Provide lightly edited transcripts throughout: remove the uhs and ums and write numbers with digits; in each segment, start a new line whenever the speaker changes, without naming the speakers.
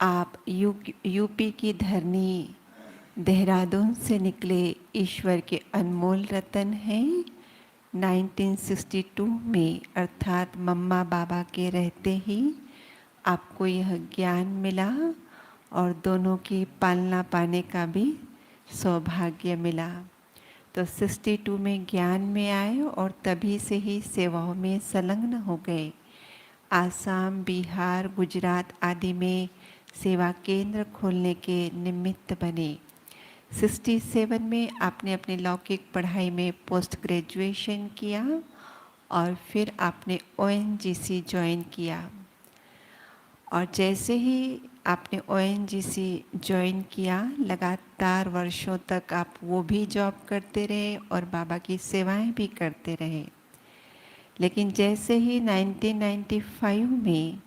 आप यूपी की धरनी देहरादून से निकले ईश्वर के अनमोल रतन हैं। 1962 में अर्थात मम्मा बाबा के रहते ही आपको यह ज्ञान मिला और दोनों की पालना पाने का भी सौभाग्य मिला। तो 62 में ज्ञान में आए और तभी से ही सेवाओं में संलग्न हो गए। आसाम, बिहार, गुजरात आदि में सेवा केंद्र खोलने के निमित्त बने। 67 में आपने अपनी लौकिक पढ़ाई में पोस्ट ग्रेजुएशन किया और फिर आपने ONGC ज्वाइन किया। और जैसे ही आपने ONGC ज्वाइन किया, लगातार वर्षों तक आप वो भी जॉब करते रहे और बाबा की सेवाएं भी करते रहे। लेकिन जैसे ही 1995 में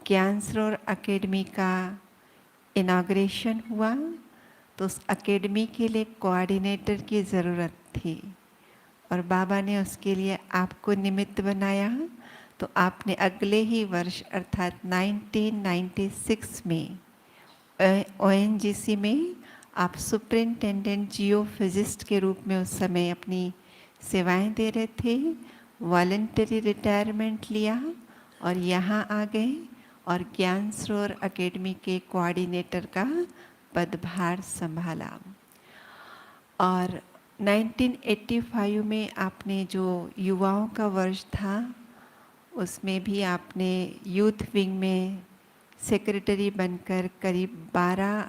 ज्ञान सरोवर अकेडमी का इनाग्रेशन हुआ तो उस अकेडमी के लिए कोऑर्डिनेटर की ज़रूरत थी और बाबा ने उसके लिए आपको निमित्त बनाया। तो आपने अगले ही वर्ष अर्थात 1996 में ONGC में आप सुपरिंटेंडेंट जियोफिजिस्ट के रूप में उस समय अपनी सेवाएं दे रहे थे। वॉलंटरी रिटायरमेंट लिया और यहाँ आ गए और ज्ञान सरोवर अकेडमी के कोऑर्डिनेटर का पदभार संभाला। और 1985 में आपने जो युवाओं का वर्ष था उसमें भी आपने यूथ विंग में सेक्रेटरी बनकर करीब 12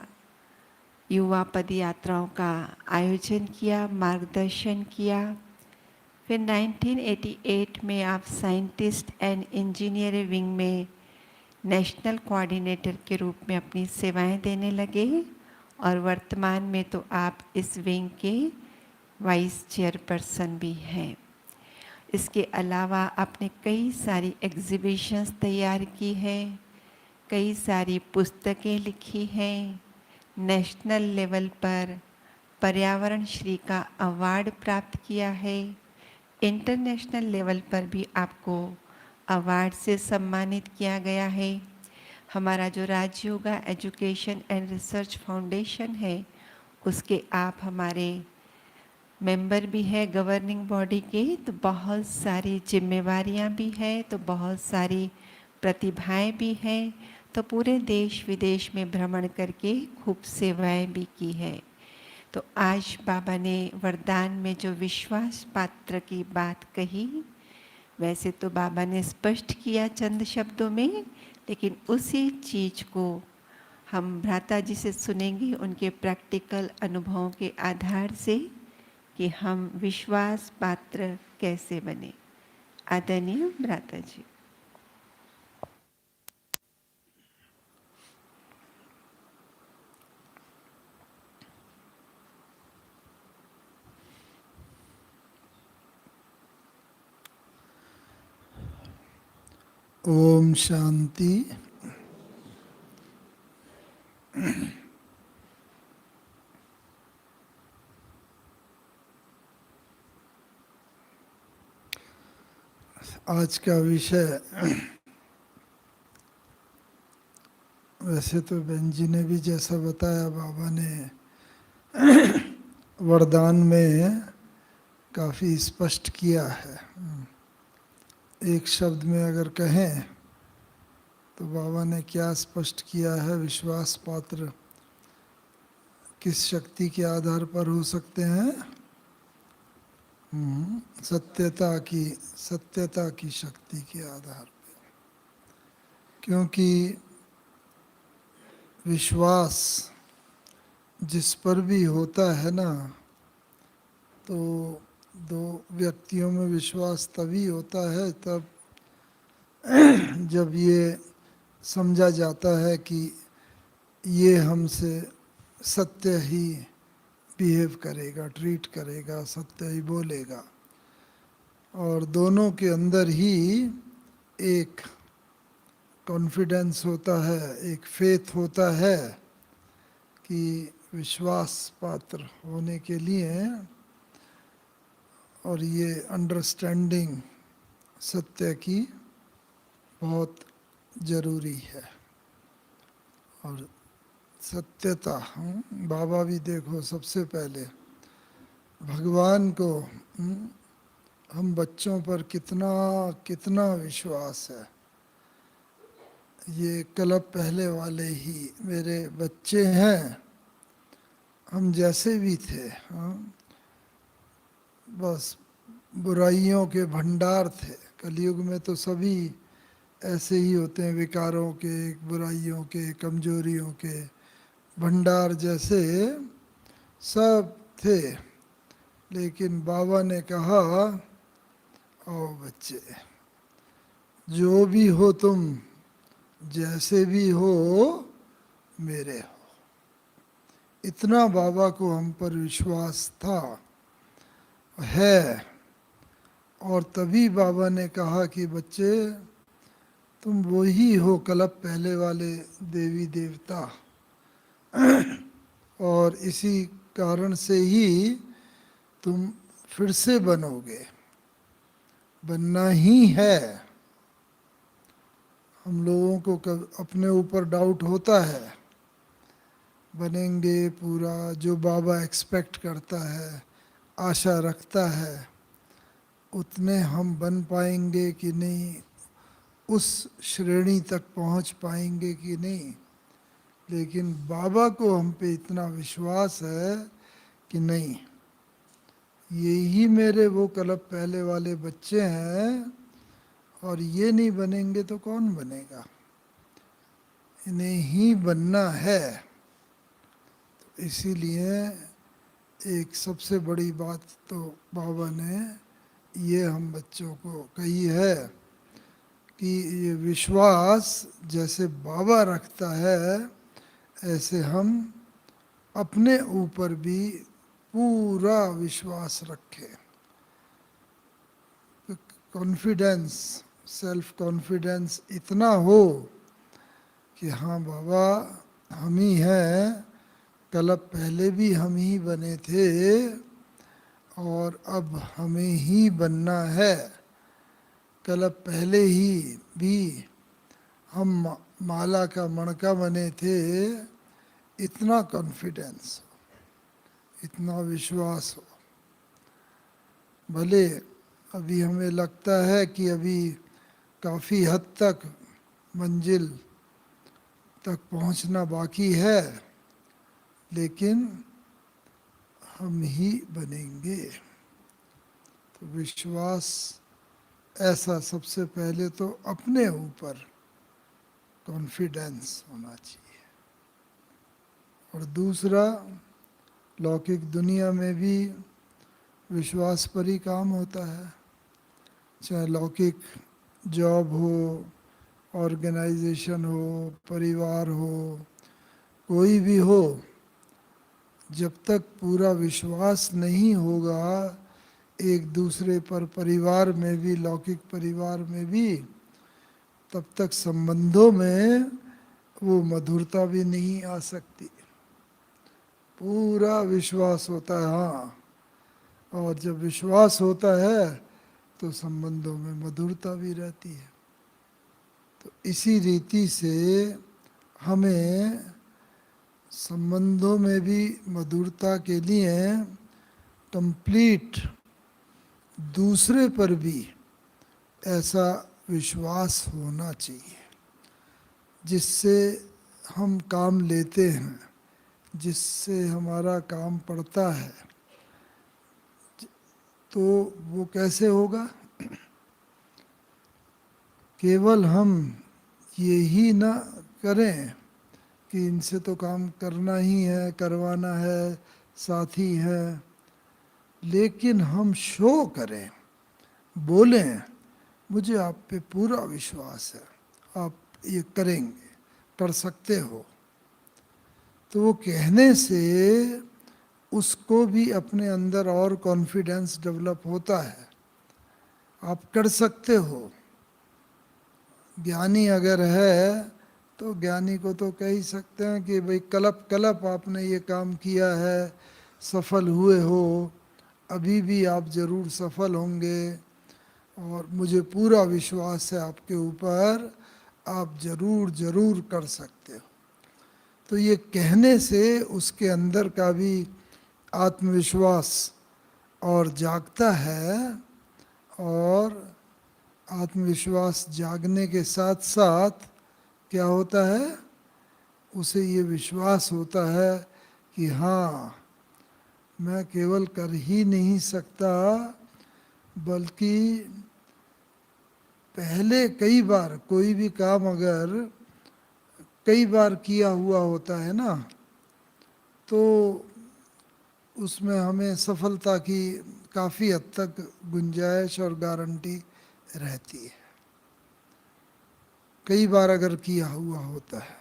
युवा पद यात्राओं का आयोजन किया, मार्गदर्शन किया। फिर 1988 में आप साइंटिस्ट एंड इंजीनियर विंग में नेशनल कोऑर्डिनेटर के रूप में अपनी सेवाएं देने लगे और वर्तमान में तो आप इस विंग के वाइस चेयरपर्सन भी हैं। इसके अलावा आपने कई सारी एग्जीबिशंस तैयार की हैं, कई सारी पुस्तकें लिखी हैं, नेशनल लेवल पर पर्यावरण श्री का अवार्ड प्राप्त किया है, इंटरनेशनल लेवल पर भी आपको अवार्ड से सम्मानित किया गया है। हमारा जो Rajyoga education and research foundation है उसके आप हमारे मेंबर भी है गवर्निंग बॉडी के। तो बहुत सारी जिम्मेवारियां भी हैं, तो बहुत सारी प्रतिभाएं भी हैं। तो पूरे देश विदेश में भ्रमण करके खूब सेवाएं भी की है। तो आज बाबा ने वरदान में जो विश्वास पात्र की बात कही, वैसे तो बाबा ने स्पष्ट किया चंद शब्दों में, लेकिन उसी चीज़ को हम भ्राता जी से सुनेंगे उनके प्रैक्टिकल अनुभवों के आधार से कि हम विश्वास पात्र कैसे बने। आदरणीय भ्राता जी।
ओम शांति। आज का विषय वैसे तो बहन जी ने भी जैसा बताया, बाबा ने वरदान में काफ़ी स्पष्ट किया है। एक शब्द में अगर कहें तो बाबा ने क्या स्पष्ट किया है, विश्वास पात्र किस शक्ति के आधार पर हो सकते हैं? सत्यता की शक्ति के आधार पर। क्योंकि विश्वास जिस पर भी होता है ना, तो दो व्यक्तियों में विश्वास तभी होता है तब जब ये समझा जाता है कि ये हमसे सत्य ही बिहेव करेगा, ट्रीट करेगा, सत्य ही बोलेगा। और दोनों के अंदर ही एक कॉन्फिडेंस होता है, एक फेथ होता है कि विश्वास पात्र होने के लिए और ये अंडरस्टैंडिंग सत्य की बहुत ज़रूरी है। और सत्यता। बाबा भी देखो सबसे पहले भगवान को, हम बच्चों पर कितना कितना विश्वास है। ये क्लब पहले वाले ही मेरे बच्चे हैं, हम जैसे भी थे, हाँ, बस बुराइयों के भंडार थे। कलयुग में तो सभी ऐसे ही होते हैं, विकारों के, बुराइयों के, कमजोरियों के भंडार जैसे सब थे। लेकिन बाबा ने कहा, आओ बच्चे, जो भी हो तुम, जैसे भी हो मेरे हो। इतना बाबा को हम पर विश्वास था, है। और तभी बाबा ने कहा कि बच्चे, तुम वही हो क्लब पहले वाले देवी देवता, और इसी कारण से ही तुम फिर से बनोगे, बनना ही है। हम लोगों को अपने ऊपर डाउट होता है, बनेंगे पूरा जो बाबा एक्सपेक्ट करता है, आशा रखता है, उतने हम बन पाएंगे कि नहीं, उस श्रेणी तक पहुंच पाएंगे कि नहीं। लेकिन बाबा को हम पे इतना विश्वास है कि नहीं, यही मेरे वो क्लब पहले वाले बच्चे हैं, और ये नहीं बनेंगे तो कौन बनेगा, इन्हें ही बनना है। तो इसीलिए एक सबसे बड़ी बात तो बाबा ने ये हम बच्चों को कही है कि ये विश्वास जैसे बाबा रखता है, ऐसे हम अपने ऊपर भी पूरा विश्वास रखें। कॉन्फिडेंस, सेल्फ कॉन्फिडेंस इतना हो कि हाँ बाबा हम ही हैं, क्लब पहले भी हम ही बने थे और अब हमें ही बनना है। क्लब पहले ही भी हम माला का मणका बने थे। इतना कॉन्फिडेंस हो, इतना विश्वास हो। भले अभी हमें लगता है कि अभी काफ़ी हद तक मंजिल तक पहुंचना बाकी है, लेकिन हम ही बनेंगे। तो विश्वास ऐसा सबसे पहले तो अपने ऊपर कॉन्फिडेंस होना चाहिए। और दूसरा, लौकिक दुनिया में भी विश्वास पर ही काम होता है। चाहे लौकिक जॉब हो, ऑर्गेनाइजेशन हो, परिवार हो, कोई भी हो, जब तक पूरा विश्वास नहीं होगा एक दूसरे पर, परिवार में भी, लौकिक परिवार में भी, तब तक संबंधों में वो मधुरता भी नहीं आ सकती। पूरा विश्वास होता है, हाँ, और जब विश्वास होता है तो संबंधों में मधुरता भी रहती है। तो इसी रीति से हमें संबंधों में भी मधुरता के लिए कंप्लीट दूसरे पर भी ऐसा विश्वास होना चाहिए जिससे हम काम लेते हैं, जिससे हमारा काम पड़ता है। तो वो कैसे होगा? केवल हम यही ना करें कि इनसे तो काम करना ही है, करवाना है, साथी हैं, लेकिन हम शो करें, बोलें, मुझे आप पे पूरा विश्वास है, आप ये करेंगे, कर सकते हो। तो वो कहने से उसको भी अपने अंदर और कॉन्फिडेंस डेवलप होता है, आप कर सकते हो। ज्ञानी अगर है तो ज्ञानी को तो कह ही सकते हैं कि भाई कलप कलप आपने ये काम किया है, सफल हुए हो, अभी भी आप ज़रूर सफल होंगे, और मुझे पूरा विश्वास है आपके ऊपर, आप ज़रूर ज़रूर कर सकते हो। तो ये कहने से उसके अंदर का भी आत्मविश्वास और जागता है, और आत्मविश्वास जागने के साथ साथ क्या होता है, उसे ये विश्वास होता है कि हाँ, मैं केवल कर ही नहीं सकता, बल्कि पहले कई बार कोई भी काम अगर कई बार किया हुआ होता है ना, तो उसमें हमें सफलता की काफ़ी हद तक गुंजाइश और गारंटी रहती है। कई बार अगर किया हुआ होता है,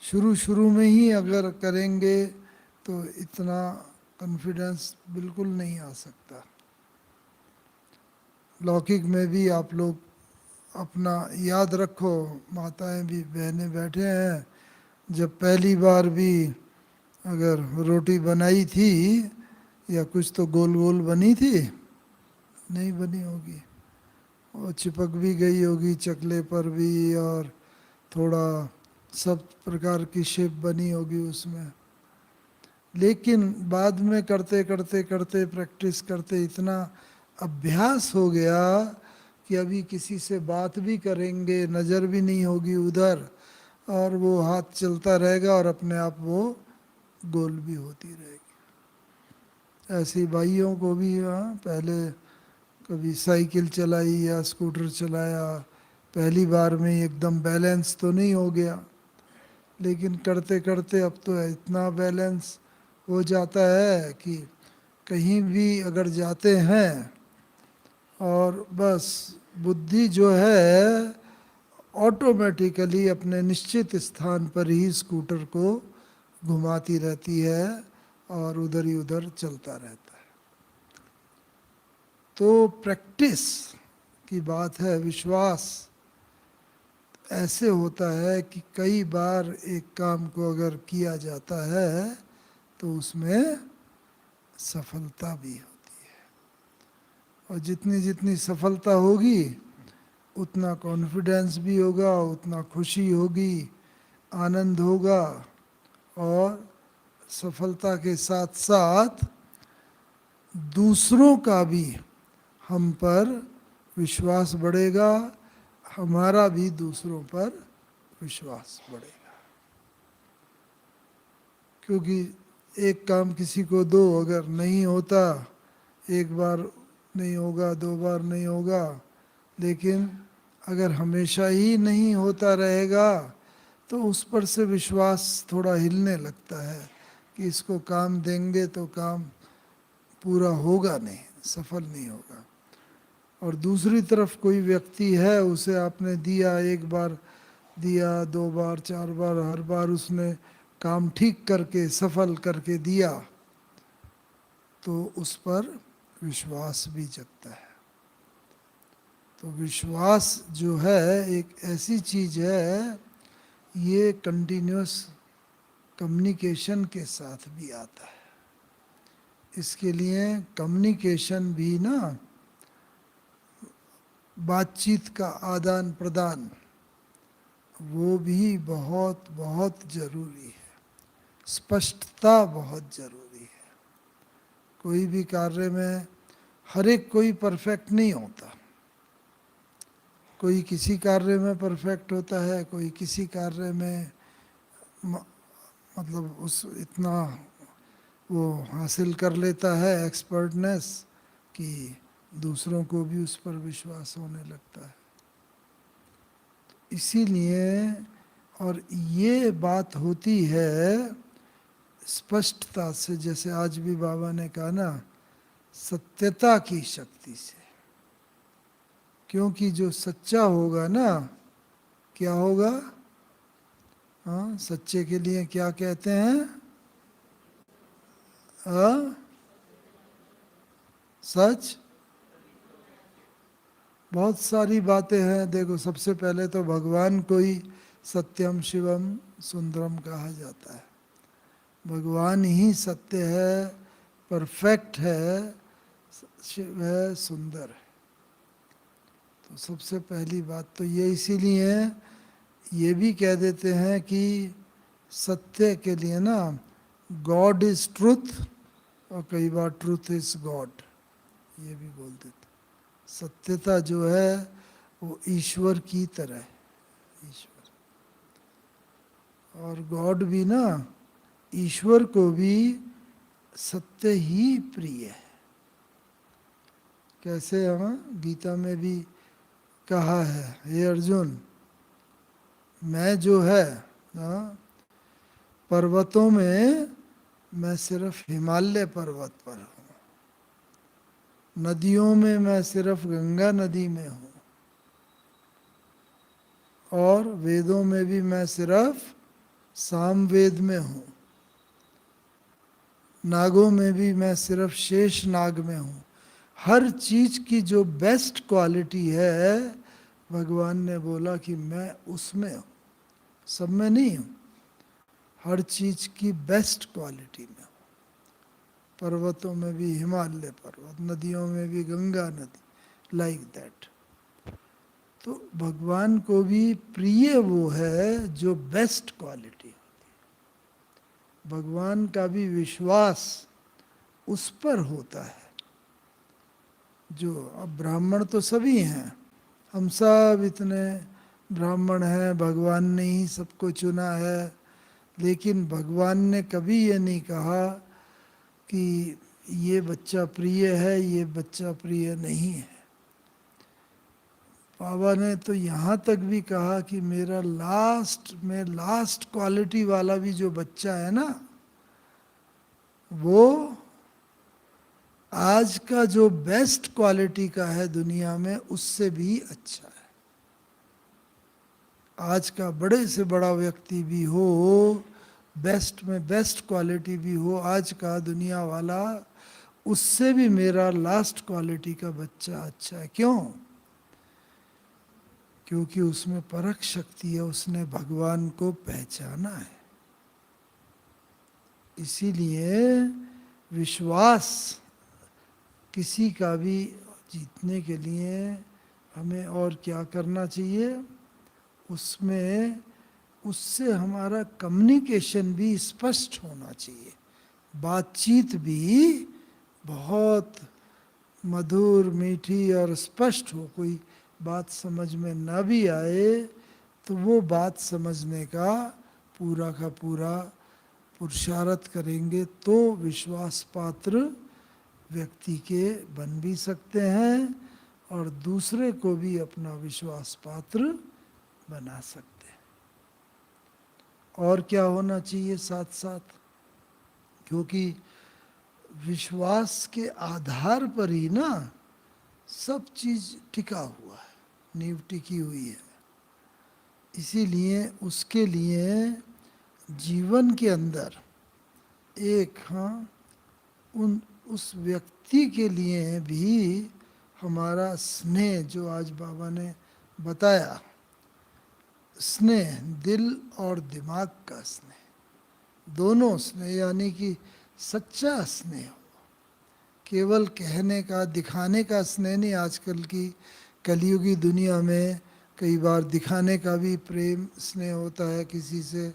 शुरू शुरू में ही अगर करेंगे तो इतना कॉन्फिडेंस बिल्कुल नहीं आ सकता। लौकिक में भी आप लोग अपना याद रखो, माताएं भी, बहनें बैठे हैं, जब पहली बार भी अगर रोटी बनाई थी या कुछ तो गोल गोल बनी थी, नहीं बनी होगी, वो चिपक भी गई होगी चकले पर भी, और थोड़ा सब प्रकार की शेप बनी होगी उसमें। लेकिन बाद में करते करते करते प्रैक्टिस करते इतना अभ्यास हो गया कि अभी किसी से बात भी करेंगे, नज़र भी नहीं होगी उधर, और वो हाथ चलता रहेगा और अपने आप वो गोल भी होती रहेगी। ऐसे ही भाइयों को भी, हाँ, पहले कभी साइकिल चलाई या स्कूटर चलाया, पहली बार में ही एकदम बैलेंस तो नहीं हो गया, लेकिन करते करते अब तो इतना बैलेंस हो जाता है कि कहीं भी अगर जाते हैं और बस बुद्धि जो है ऑटोमेटिकली अपने निश्चित स्थान पर ही स्कूटर को घुमाती रहती है और उधर ही उधर चलता रहता है। तो प्रैक्टिस की बात है, विश्वास ऐसे होता है कि कई बार एक काम को अगर किया जाता है तो उसमें सफलता भी होती है, और जितनी जितनी सफलता होगी उतना कॉन्फिडेंस भी होगा, उतना खुशी होगी, आनंद होगा, और सफलता के साथ साथ दूसरों का भी हम पर विश्वास बढ़ेगा, हमारा भी दूसरों पर विश्वास बढ़ेगा। क्योंकि एक काम किसी को दो, अगर नहीं होता, एक बार नहीं होगा, दो बार नहीं होगा, लेकिन अगर हमेशा ही नहीं होता रहेगा तो उस पर से विश्वास थोड़ा हिलने लगता है कि इसको काम देंगे तो काम पूरा होगा नहीं, सफल नहीं होगा। और दूसरी तरफ कोई व्यक्ति है, उसे आपने दिया, एक बार दिया, दो बार, चार बार, हर बार उसने काम ठीक करके सफल करके दिया, तो उस पर विश्वास भी जगता है। तो विश्वास जो है एक ऐसी चीज है, ये कंटिन्यूस कम्युनिकेशन के साथ भी आता है। इसके लिए कम्युनिकेशन भी ना, बातचीत का आदान प्रदान, वो भी बहुत बहुत जरूरी है। स्पष्टता बहुत जरूरी है। कोई भी कार्य में हर एक कोई परफेक्ट नहीं होता, कोई किसी कार्य में परफेक्ट होता है, कोई किसी कार्य में मतलब उस इतना वो हासिल कर लेता है एक्सपर्टनेस कि दूसरों को भी उस पर विश्वास होने लगता है। इसीलिए, और ये बात होती है स्पष्टता से, जैसे आज भी बाबा ने कहा ना, सत्यता की शक्ति से। क्योंकि जो सच्चा होगा ना, क्या होगा, हाँ, सच्चे के लिए क्या कहते हैं, सच। बहुत सारी बातें हैं। देखो, सबसे पहले तो भगवान को ही सत्यम शिवम सुंदरम कहा जाता है। भगवान ही सत्य है, परफेक्ट है, शिव है, सुंदर है। तो सबसे पहली बात तो ये, इसीलिए ये भी कह देते हैं कि सत्य के लिए ना गॉड इज ट्रुथ, और कई बार ट्रुथ इज गॉड, ये भी बोल देते। सत्यता जो है वो ईश्वर की तरह है, ईश्वर। और गॉड भी ना, ईश्वर को भी सत्य ही प्रिय है। कैसे हम गीता में भी कहा है, हे अर्जुन, मैं जो है पर्वतों में मैं सिर्फ हिमालय पर्वत पर हूँ, नदियों में मैं सिर्फ गंगा नदी में हूँ, और वेदों में भी मैं सिर्फ सामवेद में हूँ, नागों में भी मैं सिर्फ शेष नाग में हूँ। हर चीज की जो बेस्ट क्वालिटी है, भगवान ने बोला कि मैं उसमें हूँ, सब में नहीं हूँ, हर चीज की बेस्ट क्वालिटी में हूँ। पर्वतों में भी हिमालय पर्वत, नदियों में भी गंगा नदी, लाइक दैट। तो भगवान को भी प्रिय वो है जो बेस्ट क्वालिटी होती है। भगवान का भी विश्वास उस पर होता है जो, अब ब्राह्मण तो सभी हैं, हम सब इतने ब्राह्मण हैं, भगवान ने ही सबको चुना है, लेकिन भगवान ने कभी ये नहीं कहा कि ये बच्चा प्रिय है, ये बच्चा प्रिय नहीं है। बाबा ने तो यहाँ तक भी कहा कि मेरा लास्ट क्वालिटी वाला भी जो बच्चा है ना, वो आज का जो बेस्ट क्वालिटी का है दुनिया में, उससे भी अच्छा है। आज का बड़े से बड़ा व्यक्ति भी हो, बेस्ट में बेस्ट क्वालिटी भी हो आज का दुनिया वाला, उससे भी मेरा लास्ट क्वालिटी का बच्चा अच्छा है। क्यों? क्योंकि उसमें परख शक्ति है, उसने भगवान को पहचाना है। इसीलिए विश्वास किसी का भी जीतने के लिए हमें और क्या करना चाहिए, उसमें उससे हमारा कम्युनिकेशन भी स्पष्ट होना चाहिए, बातचीत भी बहुत मधुर मीठी और स्पष्ट हो। कोई बात समझ में ना भी आए तो वो बात समझने का पूरा पुरुषार्थ करेंगे तो विश्वास पात्र व्यक्ति के बन भी सकते हैं और दूसरे को भी अपना विश्वास पात्र बना सकते हैं। और क्या होना चाहिए साथ साथ, क्योंकि विश्वास के आधार पर ही ना सब चीज टिका हुआ है, नींव टिकी हुई है। इसीलिए उसके लिए जीवन के अंदर एक उस व्यक्ति के लिए भी हमारा स्नेह, जो आज बाबा ने बताया, स्नेह दिल और दिमाग का स्नेह, दोनों स्नेह, यानी कि सच्चा स्नेह हो, केवल कहने का दिखाने का स्नेह नहीं। आजकल की कलयुगी दुनिया में कई बार दिखाने का भी प्रेम स्नेह होता है, किसी से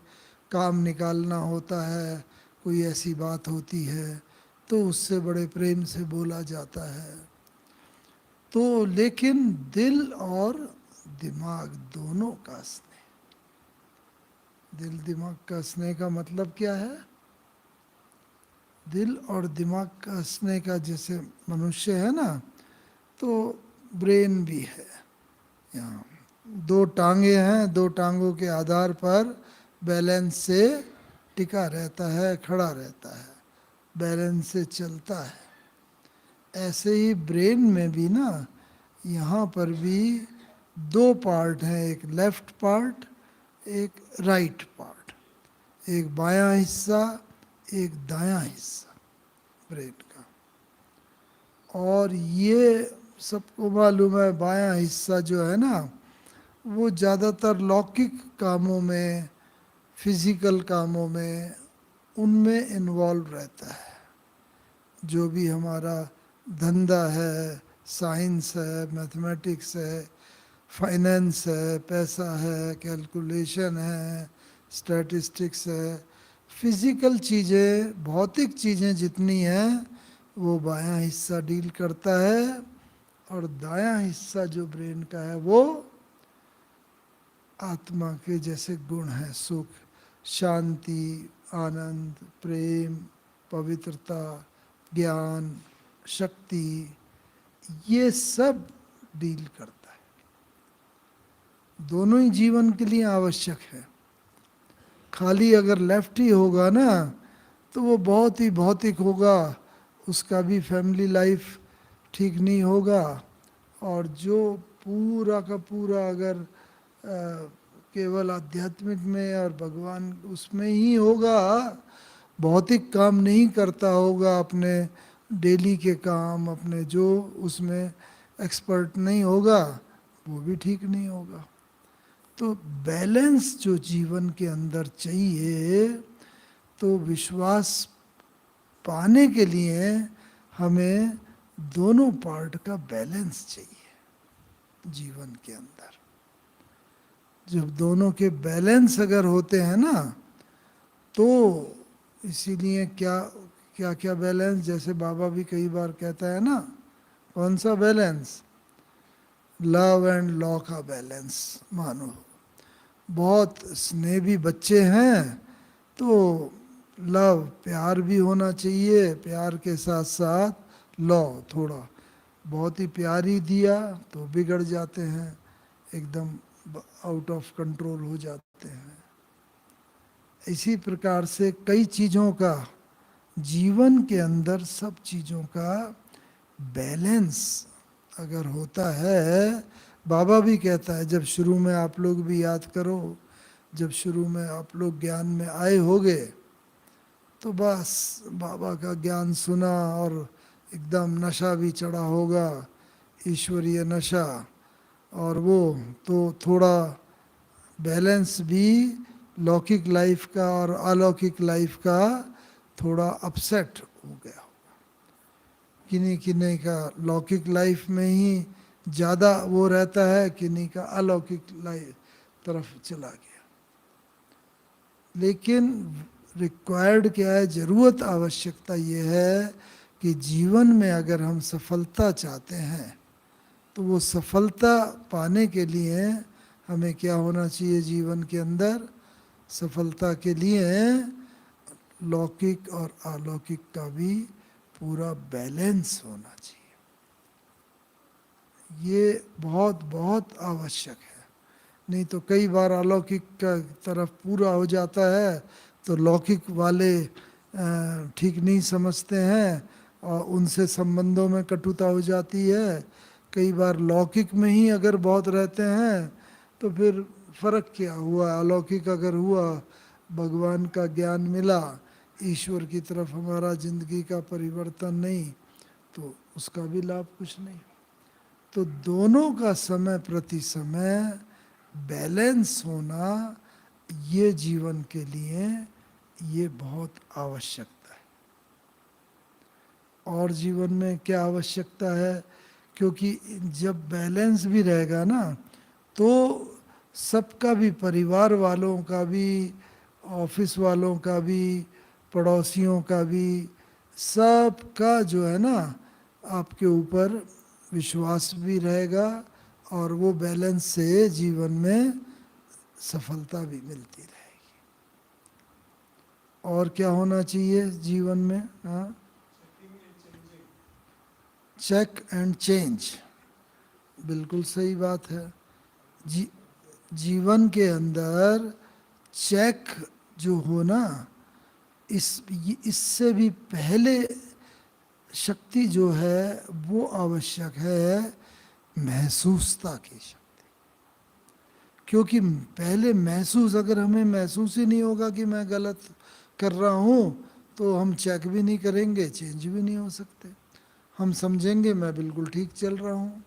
काम निकालना होता है, कोई ऐसी बात होती है तो उससे बड़े प्रेम से बोला जाता है। तो लेकिन दिल और दिमाग दोनों का स्नेह, दिल दिमाग का स्नेह का मतलब क्या है? दिल और दिमाग का स्नेह का, जैसे मनुष्य है ना, तो ब्रेन भी है, यहाँ दो टांगे हैं, दो टांगों के आधार पर बैलेंस से टिका रहता है, खड़ा रहता है, बैलेंस से चलता है। ऐसे ही ब्रेन में भी ना, यहाँ पर भी दो पार्ट हैं, एक लेफ्ट पार्ट, एक राइट पार्ट, एक बायां हिस्सा, एक दायां हिस्सा ब्रेन का। और ये सबको मालूम है, बायां हिस्सा जो है ना, वो ज़्यादातर लौकिक कामों में, फिजिकल कामों में, उनमें इन्वॉल्व रहता है। जो भी हमारा धंधा है, साइंस है, मैथमेटिक्स है, फाइनेंस है, पैसा है, कैलकुलेशन है, स्टैटिस्टिक्स है, फिजिकल चीज़ें, भौतिक चीज़ें जितनी हैं वो बायां हिस्सा डील करता है, और दायां हिस्सा जो ब्रेन का है वो आत्मा के जैसे गुण हैं, सुख, शांति, आनंद, प्रेम, पवित्रता, ज्ञान, शक्ति, ये सब डील करता है। दोनों ही जीवन के लिए आवश्यक है। खाली अगर लेफ्ट ही होगा ना तो वो बहुत ही भौतिक होगा, उसका भी फैमिली लाइफ ठीक नहीं होगा। और जो पूरा का पूरा अगर केवल आध्यात्मिक में और भगवान उसमें ही होगा, भौतिक काम नहीं करता होगा, अपने डेली के काम अपने जो उसमें एक्सपर्ट नहीं होगा, वो भी ठीक नहीं होगा। तो बैलेंस जो जीवन के अंदर चाहिए, तो विश्वास पाने के लिए हमें दोनों पार्ट का बैलेंस चाहिए जीवन के अंदर। जब दोनों के बैलेंस अगर होते हैं ना, तो इसीलिए क्या क्या क्या बैलेंस, जैसे बाबा भी कई बार कहता है ना, कौन सा बैलेंस? लव एंड लॉ का बैलेंस मानो। बहुत स्नेही बच्चे हैं तो लव, प्यार भी होना चाहिए, प्यार के साथ साथ लॉ थोड़ा, बहुत ही प्यार ही दिया तो बिगड़ जाते हैं, एकदम आउट ऑफ कंट्रोल हो जाते हैं। इसी प्रकार से कई चीज़ों का जीवन के अंदर, सब चीज़ों का बैलेंस अगर होता है, बाबा भी कहता है, जब शुरू में आप लोग भी याद करो, जब शुरू में आप लोग ज्ञान में आए होगे तो बस बाबा का ज्ञान सुना और एकदम नशा भी चढ़ा होगा, ईश्वरीय नशा, और वो तो थोड़ा बैलेंस भी लौकिक लाइफ का और अलौकिक लाइफ का थोड़ा अपसेट हो गया होगा। किन्हीं किन्हीं का लौकिक लाइफ में ही ज़्यादा वो रहता है, किन्हीं का अलौकिक लाइफ तरफ चला गया। लेकिन रिक्वायर्ड क्या है, ज़रूरत, आवश्यकता ये है कि जीवन में अगर हम सफलता चाहते हैं तो वो सफलता पाने के लिए हमें क्या होना चाहिए जीवन के अंदर? सफलता के लिए लौकिक और अलौकिक का भी पूरा बैलेंस होना चाहिए। ये बहुत बहुत आवश्यक है। नहीं तो कई बार अलौकिक का तरफ पूरा हो जाता है तो लौकिक वाले ठीक नहीं समझते हैं और उनसे संबंधों में कटुता हो जाती है। कई बार लौकिक में ही अगर बहुत रहते हैं तो फिर फर्क क्या हुआ? अलौकिक अगर हुआ, भगवान का ज्ञान मिला, ईश्वर की तरफ हमारा जिंदगी का परिवर्तन नहीं, तो उसका भी लाभ कुछ नहीं। तो दोनों का समय प्रति समय बैलेंस होना, ये जीवन के लिए ये बहुत आवश्यकता है। और जीवन में क्या आवश्यकता है? क्योंकि जब बैलेंस भी रहेगा ना तो सबका भी, परिवार वालों का भी, ऑफिस वालों का भी, पड़ोसियों का भी, सबका जो है ना आपके ऊपर विश्वास भी रहेगा और वो बैलेंस से जीवन में सफलता भी मिलती रहेगी। और क्या होना चाहिए जीवन में? हाँ, चेक एंड चेंज, बिल्कुल सही बात है। जीवन के अंदर चेक जो हो ना, इससे भी पहले शक्ति जो है वो आवश्यक है, महसूसता की शक्ति। क्योंकि पहले महसूस, अगर हमें महसूस ही नहीं होगा कि मैं गलत कर रहा हूँ तो हम चेक भी नहीं करेंगे, चेंज भी नहीं हो सकते। हम समझेंगे मैं बिल्कुल ठीक चल रहा हूँ,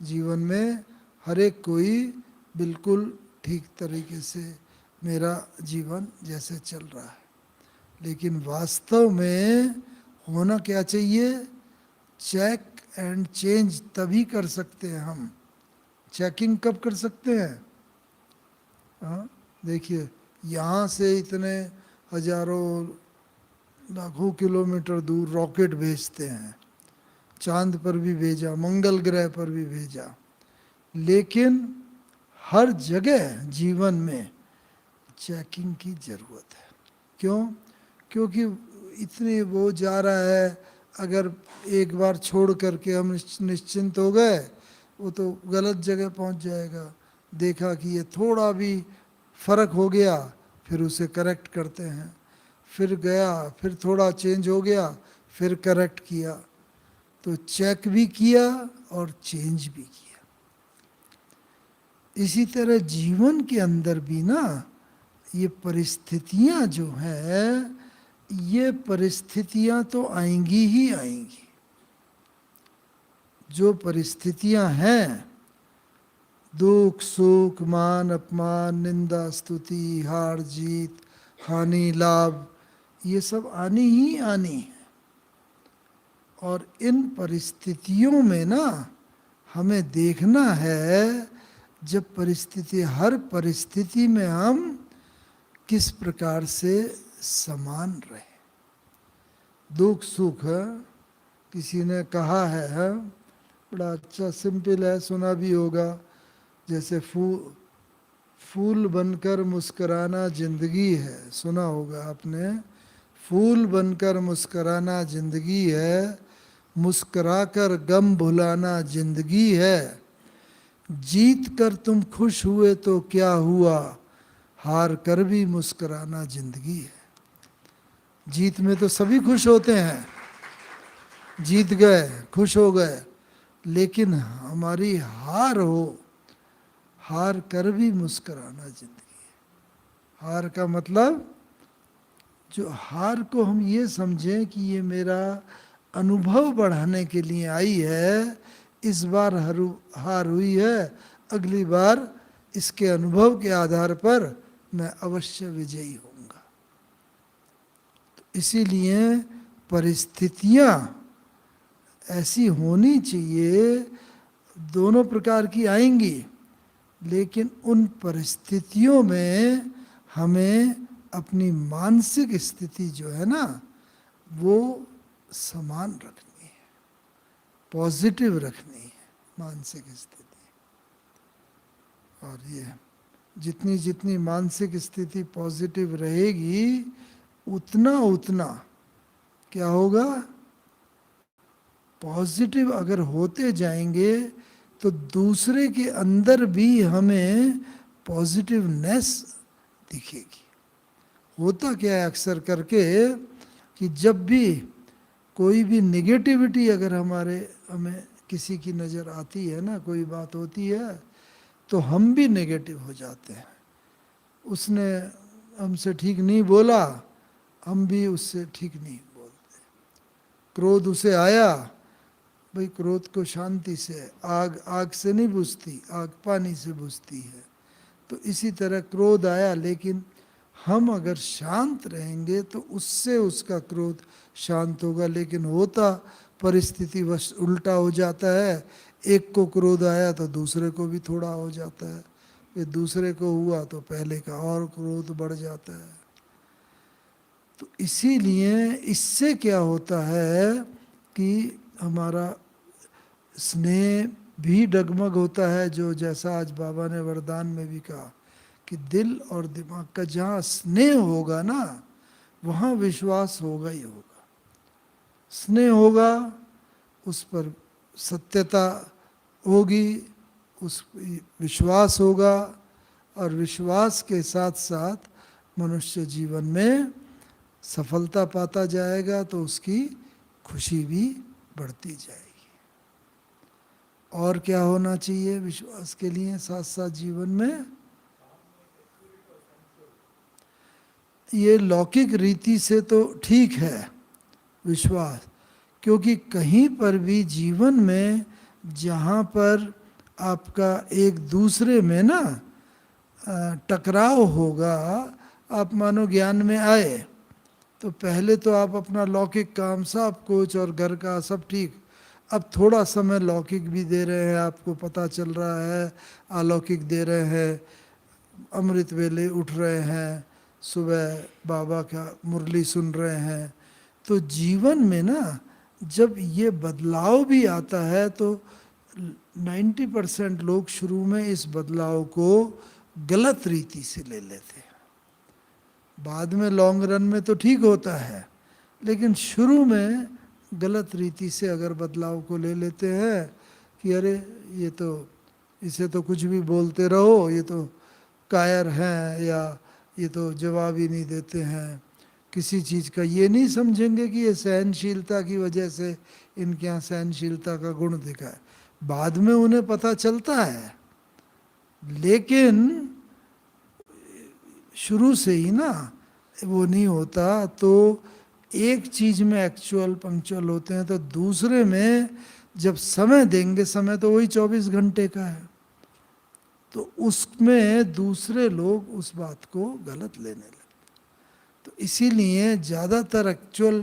जीवन में हर एक कोई बिल्कुल ठीक तरीके से मेरा जीवन जैसे चल रहा है। लेकिन वास्तव में होना क्या चाहिए? चेक एंड चेंज तभी कर सकते हैं हम। चेकिंग कब कर सकते हैं? हाँ, देखिए यहाँ से इतने हजारों लाखों किलोमीटर दूर रॉकेट भेजते हैं, चांद पर भी भेजा, मंगल ग्रह पर भी भेजा, लेकिन हर जगह जीवन में चेकिंग की जरूरत है। क्यों? क्योंकि इतनी वो जा रहा है, अगर एक बार छोड़ करके हम निश्चिंत हो गए, वो तो गलत जगह पहुंच जाएगा। देखा कि ये थोड़ा भी फर्क हो गया, फिर उसे करेक्ट करते हैं, फिर गया, फिर थोड़ा चेंज हो गया, फिर करेक्ट किया। तो चेक भी किया और चेंज भी किया। इसी तरह जीवन के अंदर भी ना ये परिस्थितियां जो हैं, ये परिस्थितियां तो आएंगी ही आएंगी। जो परिस्थितियां हैं, दुख सुख, मान अपमान, निंदा स्तुति, हार जीत, हानि लाभ, ये सब आनी ही आनी है। और इन परिस्थितियों में ना हमें देखना है, जब परिस्थिति, हर परिस्थिति में हम किस प्रकार से समान रहे। दुख सुख, किसी ने कहा है, बड़ा अच्छा सिंपल है, सुना भी होगा, जैसे फूल बनकर मुस्कुराना जिंदगी है। सुना होगा आपने, फूल बनकर मुस्कुराना जिंदगी है, मुस्कुराकर गम भुलाना जिंदगी है, जीत कर तुम खुश हुए तो क्या हुआ, हार कर भी मुस्कुराना जिंदगी है। जीत में तो सभी खुश होते हैं, जीत गए, खुश हो गए, लेकिन हमारी हार हो, हार कर भी मुस्कुराना जिंदगी है। हार का मतलब, जो हार को हम ये समझें कि ये मेरा अनुभव बढ़ाने के लिए आई है, इस बार हार हुई है, अगली बार इसके अनुभव के आधार पर मैं अवश्य विजयी होऊंगा। तो इसीलिए परिस्थितियां ऐसी होनी चाहिए, दोनों प्रकार की आएंगी, लेकिन उन परिस्थितियों में हमें अपनी मानसिक स्थिति जो है ना, वो समान रखनी है, पॉजिटिव रखनी है मानसिक स्थिति। और ये जितनी जितनी मानसिक स्थिति पॉजिटिव रहेगी, उतना उतना क्या होगा, पॉजिटिव अगर होते जाएंगे तो दूसरे के अंदर भी हमें पॉजिटिवनेस दिखेगी। होता क्या है अक्सर करके, कि जब भी कोई भी नेगेटिविटी अगर हमें किसी की नज़र आती है ना, कोई बात होती है, तो हम भी नेगेटिव हो जाते हैं। उसने हमसे ठीक नहीं बोला, हम भी उससे ठीक नहीं बोलते। क्रोध उसे आया, भाई क्रोध को शांति से, आग से नहीं बुझती, आग पानी से बुझती है। तो इसी तरह क्रोध आया, लेकिन हम अगर शांत रहेंगे तो उससे उसका क्रोध शांत होगा। लेकिन होता परिस्थिति वश उल्टा हो जाता है, एक को क्रोध आया तो दूसरे को भी थोड़ा हो जाता है, फिर दूसरे को हुआ तो पहले का और क्रोध बढ़ जाता है। तो इसीलिए इससे क्या होता है कि हमारा स्नेह भी डगमग होता है, जो जैसा आज बाबा ने वरदान में भी कहा कि दिल और दिमाग का जहाँ स्नेह होगा ना, वहाँ विश्वास होगा ही होगा। स्नेह होगा, उस पर सत्यता होगी, उस विश्वास होगा, और विश्वास के साथ साथ मनुष्य जीवन में सफलता पाता जाएगा, तो उसकी खुशी भी बढ़ती जाएगी। और क्या होना चाहिए विश्वास के लिए साथ साथ जीवन में? ये लौकिक रीति से तो ठीक है विश्वास, क्योंकि कहीं पर भी जीवन में जहाँ पर आपका एक दूसरे में ना टकराव होगा, आप मानो ज्ञान में आए तो पहले तो आप अपना लौकिक काम सब कुछ और घर का सब ठीक, अब थोड़ा समय लौकिक भी दे रहे हैं, आपको पता चल रहा है, अलौकिक दे रहे हैं, अमृत वेले उठ रहे हैं, सुबह बाबा का मुरली सुन रहे हैं। तो जीवन में ना जब ये बदलाव भी आता है तो 90% लोग शुरू में इस बदलाव को गलत रीति से ले लेते हैं। बाद में लॉन्ग रन में तो ठीक होता है, लेकिन शुरू में गलत रीति से अगर बदलाव को ले लेते हैं कि अरे ये तो, इसे तो कुछ भी बोलते रहो, ये तो कायर हैं, या ये तो जवाब ही नहीं देते हैं किसी चीज़ का। ये नहीं समझेंगे कि ये सहनशीलता की वजह से इनके यहाँ सहनशीलता का गुण दिखा है। बाद में उन्हें पता चलता है, लेकिन शुरू से ही ना वो नहीं होता। तो एक चीज़ में एक्चुअल पंक्चुअल होते हैं, तो दूसरे में जब समय देंगे, समय तो वही 24 घंटे का है, तो उसमें दूसरे लोग उस बात को गलत लेने लगते। तो इसीलिए ज़्यादातर एक्चुअल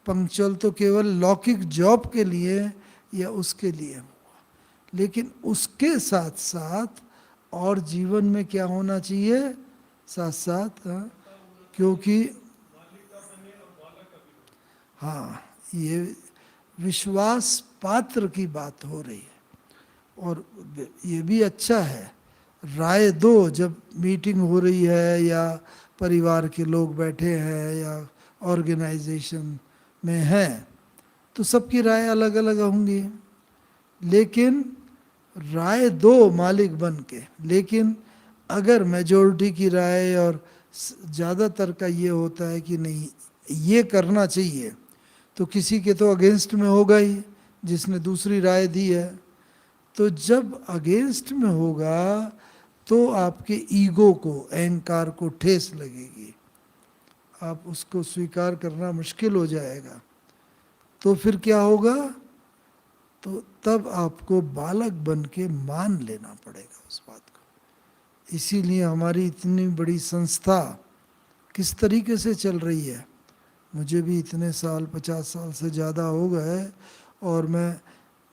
पंक्चुअल तो केवल लौकिक जॉब के लिए या उसके लिए हुआ, लेकिन उसके साथ साथ और जीवन में क्या होना चाहिए साथ साथ, क्योंकि हाँ, ये विश्वास पात्र की बात हो रही है। और ये भी अच्छा है, राय दो, जब मीटिंग हो रही है या परिवार के लोग बैठे हैं या ऑर्गेनाइजेशन में हैं, तो सबकी राय अलग अलग होंगी, लेकिन राय दो मालिक बन के। लेकिन अगर मेजॉरिटी की राय और ज़्यादातर का ये होता है कि नहीं ये करना चाहिए, तो किसी के तो अगेंस्ट में होगा ही जिसने दूसरी राय दी है। तो जब अगेंस्ट में होगा तो आपके ईगो को, अहंकार को ठेस लगेगी, आप उसको स्वीकार करना मुश्किल हो जाएगा। तो फिर क्या होगा, तो तब आपको बालक बन के मान लेना पड़ेगा उस बात को। इसीलिए हमारी इतनी बड़ी संस्था किस तरीके से चल रही है, मुझे भी इतने साल 50 साल से ज़्यादा हो गए, और मैं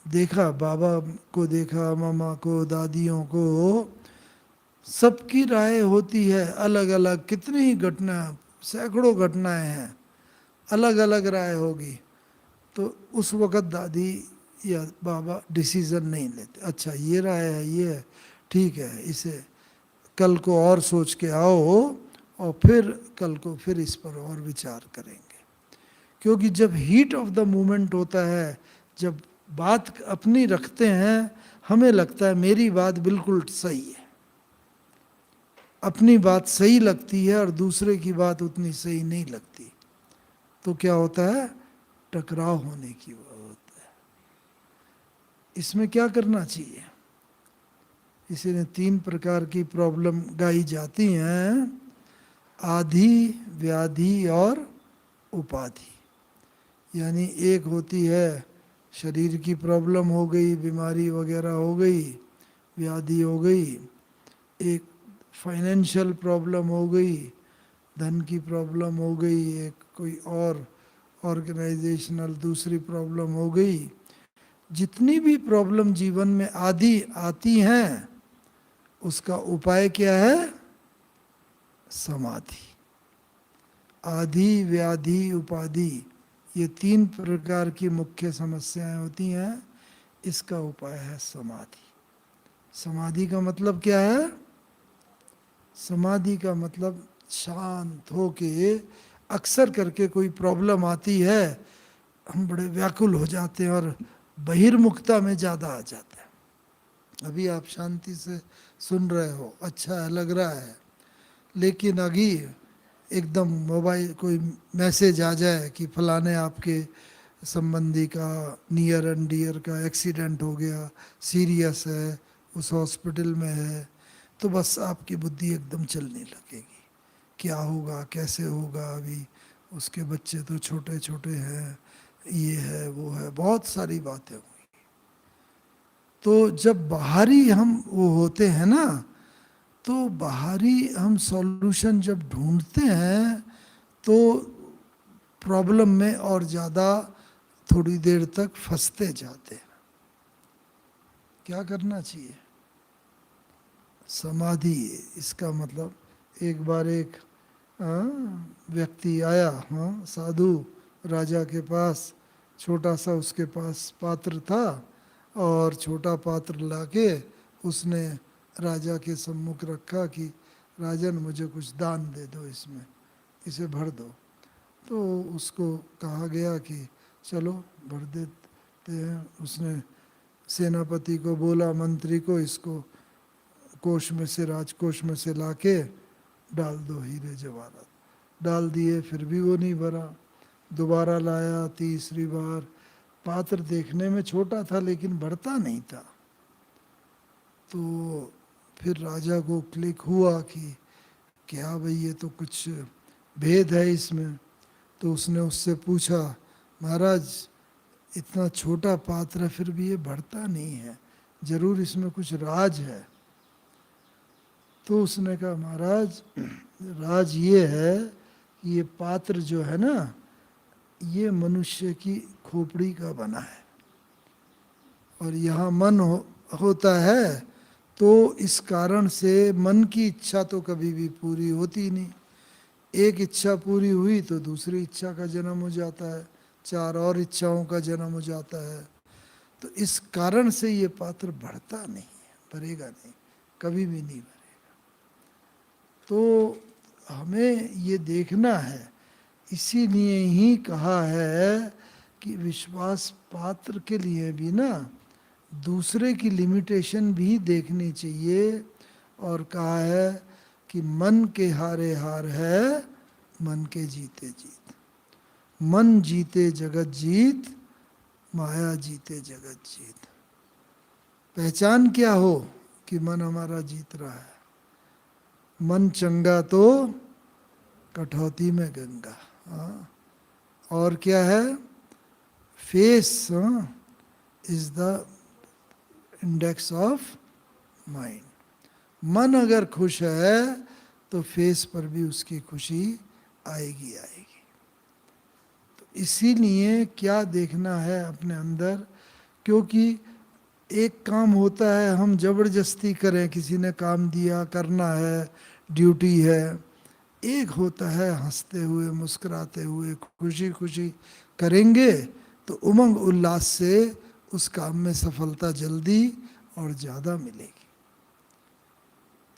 देखा, बाबा को देखा, मामा को, दादियों को, सबकी राय होती है अलग अलग। कितनी ही घटना, सैकड़ों घटनाएं हैं, अलग अलग राय होगी। तो उस वक़्त दादी या बाबा डिसीज़न नहीं लेते, अच्छा ये राय है, ये है, ठीक है, इसे कल को और सोच के आओ, और फिर कल को फिर इस पर और विचार करेंगे। क्योंकि जब हीट ऑफ द मोमेंट होता है, जब बात अपनी रखते हैं, हमें लगता है मेरी बात बिल्कुल सही है, अपनी बात सही लगती है और दूसरे की बात उतनी सही नहीं लगती, तो क्या होता है, टकराव होने की वो होता है। इसमें क्या करना चाहिए, इसीलिए 3 प्रकार की प्रॉब्लम गाई जाती हैं, आधि, व्याधि और उपाधि। यानी एक होती है शरीर की प्रॉब्लम हो गई, बीमारी वगैरह हो गई, व्याधि हो गई, एक फाइनेंशियल प्रॉब्लम हो गई, धन की प्रॉब्लम हो गई, एक कोई और ऑर्गेनाइजेशनल दूसरी प्रॉब्लम हो गई। जितनी भी प्रॉब्लम जीवन में आदि आती हैं, उसका उपाय क्या है, समाधि। आधि, व्याधि, उपाधि, ये 3 प्रकार की मुख्य समस्याएं होती हैं, इसका उपाय है समाधि। समाधि का मतलब क्या है, समाधि का मतलब शांत हो के, अक्सर करके कोई प्रॉब्लम आती है, हम बड़े व्याकुल हो जाते हैं और बहिर्मुखता में ज़्यादा आ जाते हैं। अभी आप शांति से सुन रहे हो, अच्छा है, लग रहा है, लेकिन अभी एकदम मोबाइल कोई मैसेज आ जाए कि फलाने आपके संबंधी का, नियर एंड डियर का एक्सीडेंट हो गया, सीरियस है, उस हॉस्पिटल में है, तो बस आपकी बुद्धि एकदम चलने लगेगी, क्या होगा, कैसे होगा, अभी उसके बच्चे तो छोटे छोटे हैं, ये है वो है, बहुत सारी बातें हुई। तो जब बाहरी हम वो होते हैं ना, तो बाहरी हम सॉल्यूशन जब ढूंढते हैं, तो प्रॉब्लम में और ज़्यादा थोड़ी देर तक फंसते जाते हैं। क्या करना चाहिए, समाधि। इसका मतलब एक बार एक व्यक्ति आया, साधु राजा के पास, छोटा सा उसके पास पात्र था और छोटा पात्र लाके उसने राजा के सम्मुख रखा कि राजन मुझे कुछ दान दे दो, इसमें इसे भर दो। तो उसको कहा गया कि चलो भर देते हैं। उसने सेनापति को बोला, मंत्री को, इसको कोष में से, राजकोष में से लाके डाल दो हीरे जवाहरात। डाल दिए, फिर भी वो नहीं भरा। दोबारा लाया, तीसरी बार। पात्र देखने में छोटा था लेकिन भरता नहीं था। तो फिर राजा को क्लिक हुआ कि क्या भाई, ये तो कुछ भेद है इसमें। तो उसने उससे पूछा, महाराज इतना छोटा पात्र है फिर भी ये भरता नहीं है, जरूर इसमें कुछ राज है। तो उसने कहा, महाराज राज ये है कि ये पात्र जो है ना, ये मनुष्य की खोपड़ी का बना है और यहाँ मन होता है, तो इस कारण से मन की इच्छा तो कभी भी पूरी होती नहीं। एक इच्छा पूरी हुई तो दूसरी इच्छा का जन्म हो जाता है, चार और इच्छाओं का जन्म हो जाता है। तो इस कारण से ये पात्र बढ़ता नहीं है, भरेगा नहीं, कभी भी नहीं भरेगा। तो हमें ये देखना है, इसीलिए ही कहा है कि विश्वास पात्र के लिए भी ना दूसरे की लिमिटेशन भी देखनी चाहिए। और कहा है कि मन के हारे हार है, मन के जीते जीत। मन जीते जगत जीत, माया जीते जगत जीत। पहचान क्या हो कि मन हमारा जीत रहा है। मन चंगा तो कठौती में गंगा। और क्या है, face is the index of mind. मन अगर खुश है तो फेस पर भी उसकी खुशी आएगी आएगी। तो इसीलिए क्या देखना है अपने अंदर, क्योंकि एक काम होता है हम जबरदस्ती करें, किसी ने काम दिया करना है, ड्यूटी है। एक होता है हंसते हुए मुस्कुराते हुए खुशी खुशी करेंगे तो उमंग उल्लास से उस काम में सफलता जल्दी और ज़्यादा मिलेगी।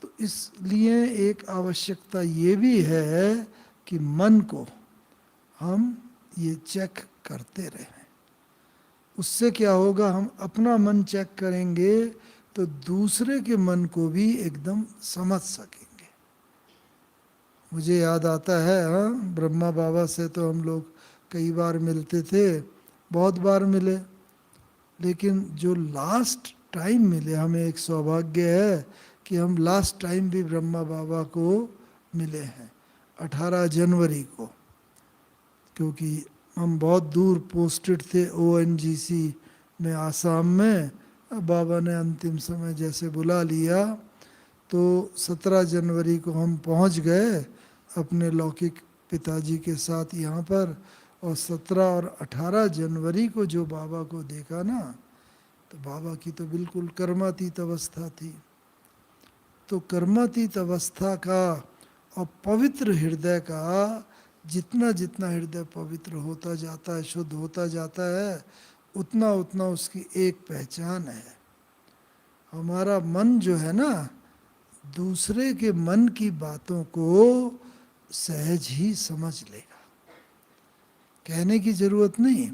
तो इसलिए एक आवश्यकता ये भी है कि मन को हम ये चेक करते रहें। उससे क्या होगा, हम अपना मन चेक करेंगे तो दूसरे के मन को भी एकदम समझ सकेंगे। मुझे याद आता है, ब्रह्मा बाबा से तो हम लोग कई बार मिलते थे, बहुत बार मिले, लेकिन जो लास्ट टाइम मिले, हमें एक सौभाग्य है कि हम लास्ट टाइम भी ब्रह्मा बाबा को मिले हैं 18 जनवरी को। क्योंकि हम बहुत दूर पोस्टेड थे ONGC में, आसाम में। बाबा ने अंतिम समय जैसे बुला लिया तो 17 जनवरी को हम पहुंच गए अपने लौकिक पिताजी के साथ यहाँ पर। और 17 और 18 जनवरी को जो बाबा को देखा ना, तो बाबा की तो बिल्कुल कर्मातीत अवस्था थी। तो कर्मातीत अवस्था का और पवित्र हृदय का, जितना जितना हृदय पवित्र होता जाता है, शुद्ध होता जाता है, उतना उतना उसकी एक पहचान है। हमारा मन जो है ना, दूसरे के मन की बातों को सहज ही समझ लेगा, कहने की जरूरत नहीं।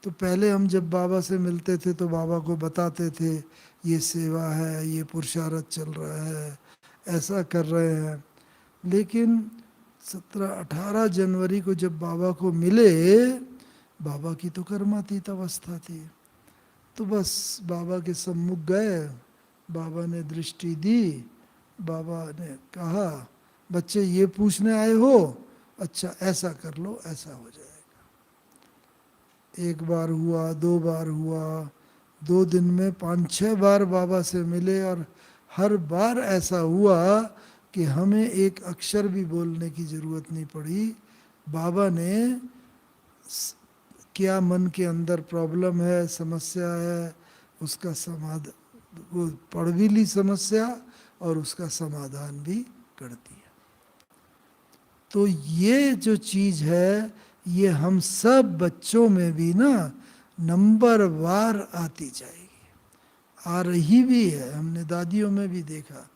तो पहले हम जब बाबा से मिलते थे तो बाबा को बताते थे, ये सेवा है, ये पुरुषार्थ चल रहा है, ऐसा कर रहे हैं। लेकिन 17-18 जनवरी को जब बाबा को मिले, बाबा की तो कर्मातीत अवस्था थी। तो बस बाबा के सम्मुख गए, बाबा ने दृष्टि दी, बाबा ने कहा, बच्चे ये पूछने आए हो, अच्छा ऐसा कर लो, ऐसा हो जाएगा। एक बार हुआ, 2 बार हुआ, 2 दिन में 5-6 बार बाबा से मिले। और हर बार ऐसा हुआ कि हमें एक अक्षर भी बोलने की ज़रूरत नहीं पड़ी। बाबा ने क्या मन के अंदर प्रॉब्लम है, समस्या है, उसका समाधान, वो पढ़ भी ली समस्या और उसका समाधान भी कर दिया। तो ये जो चीज है ये हम सब बच्चों में भी ना नंबर वार आती जाएगी, आ रही भी है। हमने दादियों में भी देखा,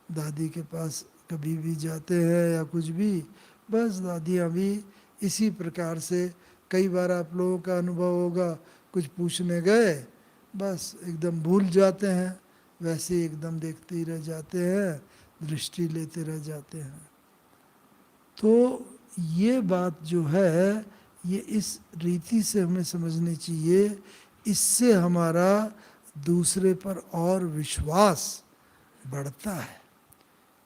दादी के पास कभी भी जाते हैं या कुछ भी, बस दादियाँ भी इसी प्रकार से, कई बार आप लोगों का अनुभव होगा, कुछ पूछने गए बस एकदम भूल जाते हैं, वैसे ही एकदम देखते ही रह जाते हैं, दृष्टि लेते रह जाते हैं। तो ये बात जो है ये इस रीति से हमें समझनी चाहिए, इससे हमारा दूसरे पर और विश्वास बढ़ता है।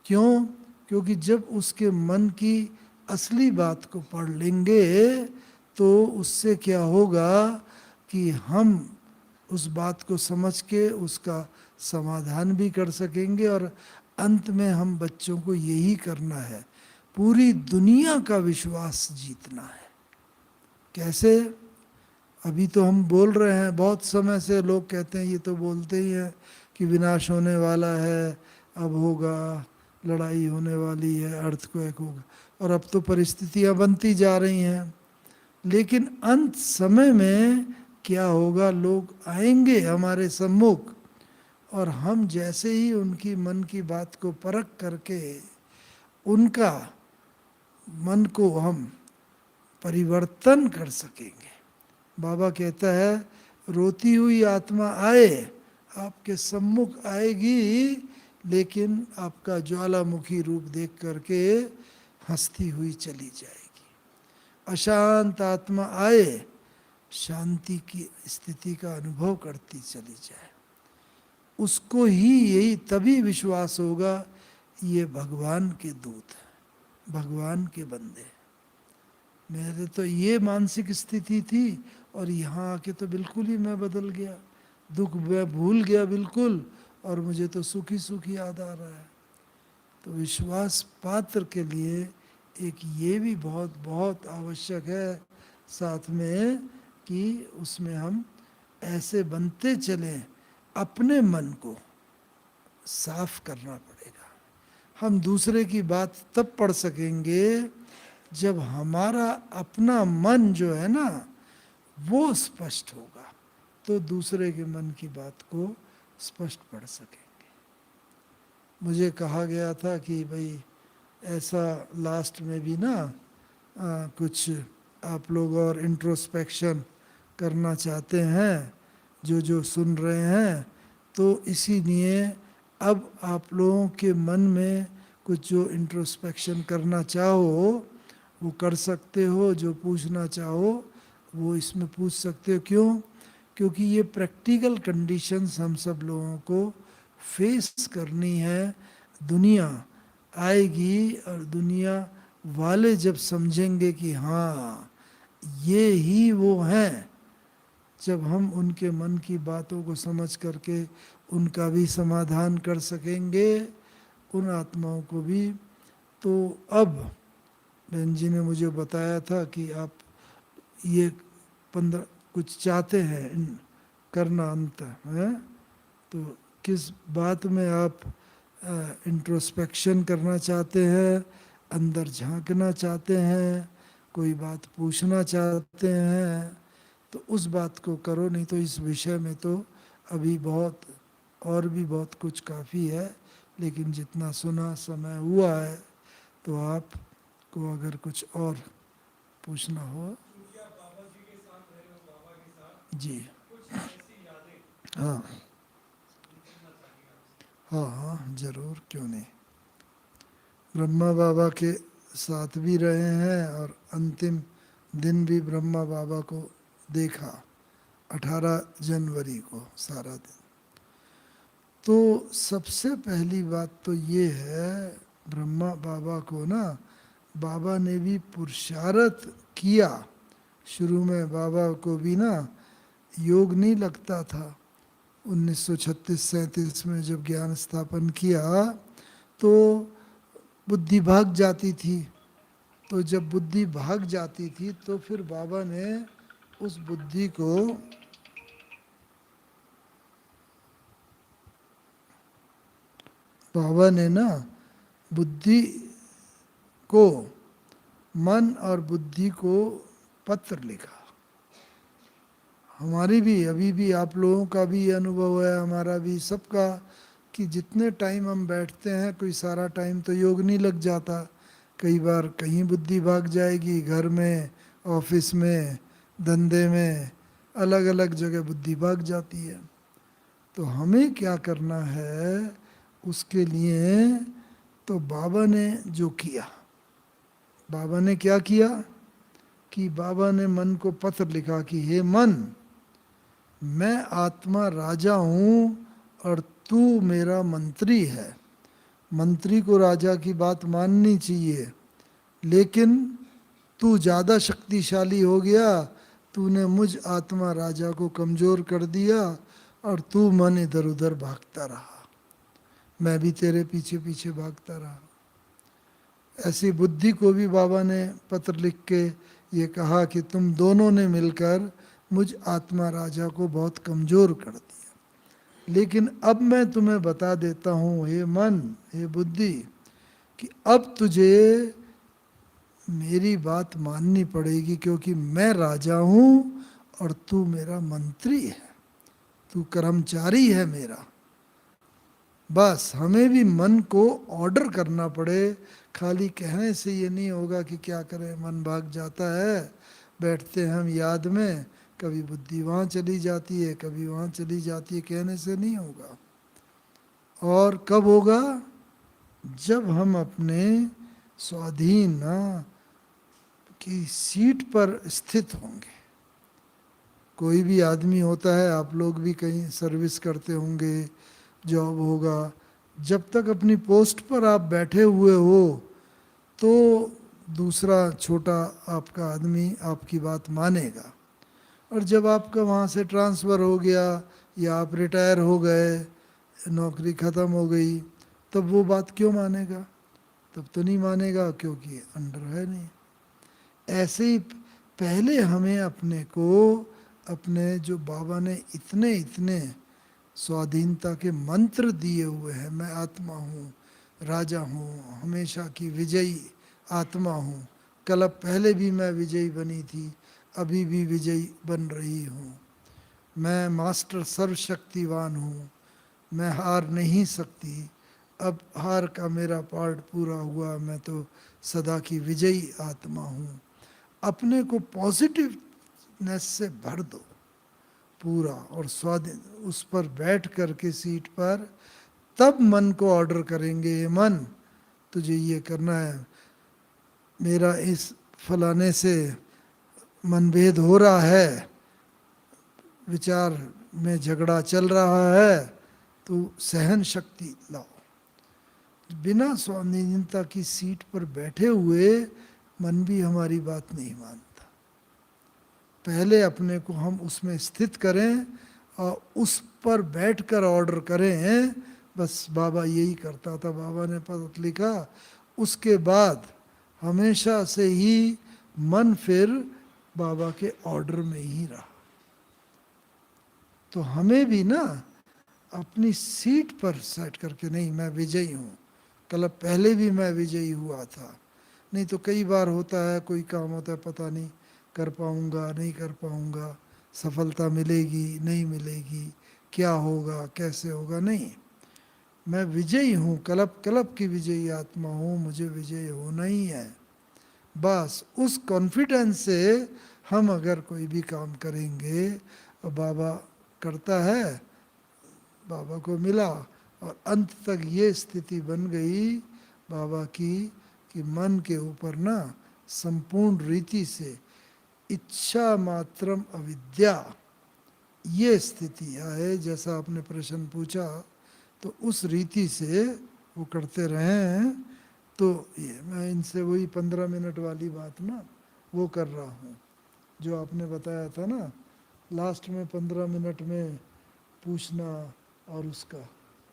क्यों? क्योंकि जब उसके मन की असली बात को पढ़ लेंगे तो उससे क्या होगा कि हम उस बात को समझ के उसका समाधान भी कर सकेंगे, और अंत में हम बच्चों को यही करना है, पूरी दुनिया का विश्वास जीतना है। कैसे? अभी तो हम बोल रहे हैं, बहुत समय से लोग कहते हैं, ये तो बोलते ही हैं कि विनाश होने वाला है, अब होगा, लड़ाई होने वाली है, अर्थक्वेक होगा, और अब तो परिस्थितियां बनती जा रही हैं। लेकिन अंत समय में क्या होगा? लोग आएंगे हमारे सम्मुख, और हम जैसे ही उनकी मन की बात को परख करके उनका मन को हम परिवर्तन कर सकेंगे। बाबा कहता है, रोती हुई आत्मा आए, आपके सम्मुख आएगी, लेकिन आपका ज्वालामुखी रूप देख करके हंसती हुई चली जाएगी। अशांत आत्मा आए, शांति की स्थिति का अनुभव करती चली जाए, उसको ही यही तभी विश्वास होगा ये भगवान के दूत हैं, भगवान के बंदे। मेरे तो ये मानसिक स्थिति थी, और यहाँ आके तो बिल्कुल ही मैं बदल गया, दुख मैं भूल गया बिल्कुल, और मुझे तो सुख ही सुख याद आ रहा है। तो विश्वास पात्र के लिए एक ये भी बहुत बहुत आवश्यक है साथ में, कि उसमें हम ऐसे बनते चलें, अपने मन को साफ करना पड़ेगा। हम दूसरे की बात तब पढ़ सकेंगे जब हमारा अपना मन जो है ना वो स्पष्ट होगा, तो दूसरे के मन की बात को स्पष्ट पढ़ सकेंगे। मुझे कहा गया था कि भाई ऐसा लास्ट में भी ना कुछ आप लोग और इंट्रोस्पेक्शन करना चाहते हैं, जो सुन रहे हैं, तो इसीलिए अब आप लोगों के मन में कुछ जो इंट्रोस्पेक्शन करना चाहो वो कर सकते हो, जो पूछना चाहो वो इसमें पूछ सकते हो। क्यों? क्योंकि ये प्रैक्टिकल कंडीशंस हम सब लोगों को फेस करनी है। दुनिया आएगी, और दुनिया वाले जब समझेंगे कि हाँ ये ही वो हैं, जब हम उनके मन की बातों को समझ करके उनका भी समाधान कर सकेंगे, उन आत्माओं को भी। तो अब बहन जी ने मुझे बताया था कि आप ये 15 कुछ चाहते हैं करना अंत है, तो किस बात में आप इंट्रोस्पेक्शन करना चाहते हैं, अंदर झांकना चाहते हैं, कोई बात पूछना चाहते हैं, तो उस बात को करो। नहीं तो इस विषय में तो अभी बहुत और भी बहुत कुछ काफ़ी है, लेकिन जितना सुना समय हुआ है, तो आपको अगर कुछ और पूछना हो। जी हाँ हाँ हाँ जरूर, क्यों नहीं। ब्रह्मा बाबा के साथ भी रहे हैं, और अंतिम दिन भी ब्रह्मा बाबा को देखा 18 जनवरी को सारा दिन। तो सबसे पहली बात तो ये है, ब्रह्मा बाबा को ना बाबा ने भी पुरुषार्थ किया। शुरू में बाबा को भी ना योग नहीं लगता था। 1936-37 में जब ज्ञान स्थापन किया तो बुद्धि भाग जाती थी। तो जब बुद्धि भाग जाती थी तो फिर बाबा ने उस बुद्धि को बाबा ने ना बुद्धि को मन और बुद्धि को पत्र लिखा। हमारी भी, अभी भी आप लोगों का भी ये अनुभव है, हमारा भी, सबका, कि जितने टाइम हम बैठते हैं, कोई सारा टाइम तो योग नहीं लग जाता। कई बार कहीं बुद्धि भाग जाएगी, घर में, ऑफिस में, धंधे में, अलग अलग जगह बुद्धि भाग जाती है। तो हमें क्या करना है उसके लिए? तो बाबा ने जो किया, बाबा ने क्या किया कि बाबा ने मन को पत्र लिखा कि हे मन, मैं आत्मा राजा हूँ और तू मेरा मंत्री है। मंत्री को राजा की बात माननी चाहिए, लेकिन तू ज़्यादा शक्तिशाली हो गया, तूने मुझ आत्मा राजा को कमज़ोर कर दिया और तू मन इधर उधर भागता रहा, मैं भी तेरे पीछे पीछे भागता रहा। ऐसी बुद्धि को भी बाबा ने पत्र लिख के ये कहा कि तुम दोनों ने मिलकर मुझ आत्मा राजा को बहुत कमज़ोर कर दिया। लेकिन अब मैं तुम्हें बता देता हूँ हे मन, हे बुद्धि, कि अब तुझे मेरी बात माननी पड़ेगी, क्योंकि मैं राजा हूँ और तू मेरा मंत्री है, तू कर्मचारी है मेरा। बस हमें भी मन को ऑर्डर करना पड़े, खाली कहने से ये नहीं होगा कि क्या करें, मन भाग जाता है, बैठते हैं हम याद में, कभी बुद्धि वहाँ चली जाती है, कभी वहाँ चली जाती है, कहने से नहीं होगा। और कब होगा? जब हम अपने स्वाधीन की सीट पर स्थित होंगे। कोई भी आदमी होता है, आप लोग भी कहीं सर्विस करते होंगे, जॉब होगा, जब तक अपनी पोस्ट पर आप बैठे हुए हो तो दूसरा छोटा आपका आदमी आपकी बात मानेगा, और जब आपका वहाँ से ट्रांसफ़र हो गया या आप रिटायर हो गए, नौकरी ख़त्म हो गई, तब वो बात क्यों मानेगा? तब तो नहीं मानेगा, क्योंकि अंडर है नहीं। ऐसे ही पहले हमें अपने को, अपने जो बाबा ने इतने इतने स्वाधीनता के मंत्र दिए हुए हैं, मैं आत्मा हूँ, राजा हूँ, हमेशा की विजयी आत्मा हूँ, कल पहले भी मैं विजयी बनी थी, अभी भी विजयी बन रही हूँ, मैं मास्टर सर्वशक्तिवान हूँ, मैं हार नहीं सकती, अब हार का मेरा पार्ट पूरा हुआ, मैं तो सदा की विजयी आत्मा हूँ। अपने को पॉजिटिवनेस से भर दो पूरा, और स्वाधीन उस पर बैठ कर के सीट पर, तब मन को ऑर्डर करेंगे, ये मन तुझे ये करना है, मेरा इस फलाने से मनभेद हो रहा है, विचार में झगड़ा चल रहा है, तो सहन शक्ति लाओ। बिना स्वाधीनता की सीट पर बैठे हुए मन भी हमारी बात नहीं मानता। पहले अपने को हम उसमें स्थित करें और उस पर बैठकर ऑर्डर करें। बस बाबा यही करता था, बाबा ने पत्र लिखा, उसके बाद हमेशा से ही मन फिर बाबा के ऑर्डर में ही रहा। तो हमें भी ना अपनी सीट पर सेट करके, नहीं मैं विजयी हूँ, कल पहले भी मैं विजयी हुआ था, नहीं तो कई बार होता है, कोई काम होता है, पता नहीं कर पाऊँगा नहीं कर पाऊँगा, सफलता मिलेगी नहीं मिलेगी, क्या होगा कैसे होगा, नहीं, मैं विजयी हूँ, कलब की विजयी आत्मा हूँ, मुझे विजयी होना ही है। बस उस कॉन्फिडेंस से हम अगर कोई भी काम करेंगे, और बाबा करता है, बाबा को मिला, और अंत तक ये स्थिति बन गई बाबा की कि मन के ऊपर ना संपूर्ण रीति से इच्छा मात्रम अविद्या, ये स्थिति है। जैसा आपने प्रश्न पूछा, तो उस रीति से वो करते रहे हैं। तो ये मैं इनसे वही 15 मिनट वाली बात ना वो कर रहा हूँ, जो आपने बताया था ना लास्ट में 15 मिनट में पूछना, और उसका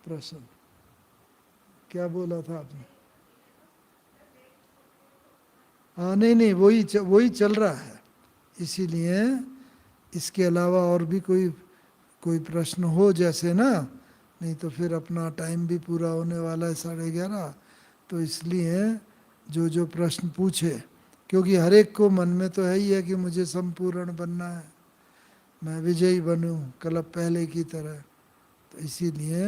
प्रश्न क्या बोला था आपने? हाँ नहीं वही चल रहा है, इसीलिए इसके अलावा और भी कोई प्रश्न हो जैसे ना, नहीं तो फिर अपना टाइम भी पूरा होने वाला है 11:30। तो इसलिए जो प्रश्न पूछे क्योंकि हर एक को मन में तो है ही है कि मुझे संपूर्ण बनना है, मैं विजयी बनूं कल पहले की तरह। तो इसीलिए